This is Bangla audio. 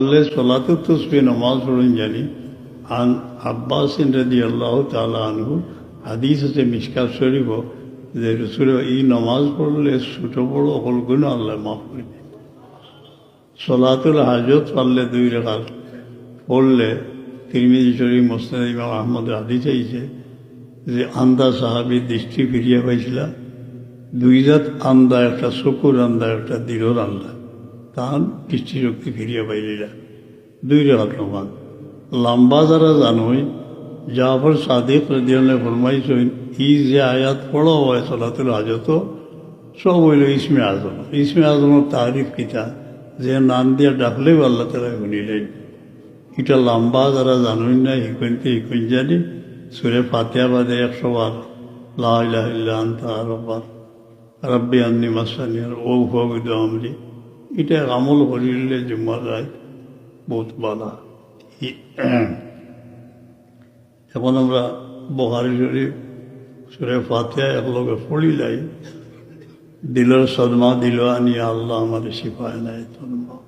सलातु तस्बीह नमाज पढ़न जानी आन अब्बास रदियल्लाहु ताला अन्हु हदीस से मिशकात शरीफ हो যে রসুল এই নমাজ পড়লে ছোট বড় অকল গুণ আল্লাহ মাফ করে দেয়। সলাতুল হাজত পারলে 2 রাকাত পড়লে তিরমিজি শরীফ মুসনাদ ইমাম আহমদ হাদিস আইছে যে আন্দা সাহাবীর দৃষ্টি ফিরিয়া পাইছিল 2 রাত আন্দা একটা চকুর আন্দা একটা দিলর আন্দা তার দৃষ্টিশক্তি ফিরিয়া পাইলিলা 2 রাকাত নমাজ লম্বা যারা জানোই জাফর সাদিক রাদিয়াল্লাহু ফরমাইছেন এই যে আয়াত পড়া হয় সলাতুল হাজত সব হইল ইসমে আজম। ইসমে আজমের তারিফ কিতা যে নাম দিয়া ডাকলেও আল্লাহ তালা শুনিলেন। এটা লম্বা যারা জানোই না হিকুন জানি সুরে ফাতিহা বাদে 100 বার লা ইলাহা ইল্লা আনতা রব্বি আন্নি মাসানি ও ফাবিদু আমরি এটা আমল করিলে জুম্মা যায় বহুত ভালো। এখন আমরা বুখারী শরীফ সূরা ফাতিহা একলগে পড়িলাই দিলের সদমা দিল আনি আল্লাহ আমার শিফা এনায়েত ফরমাও।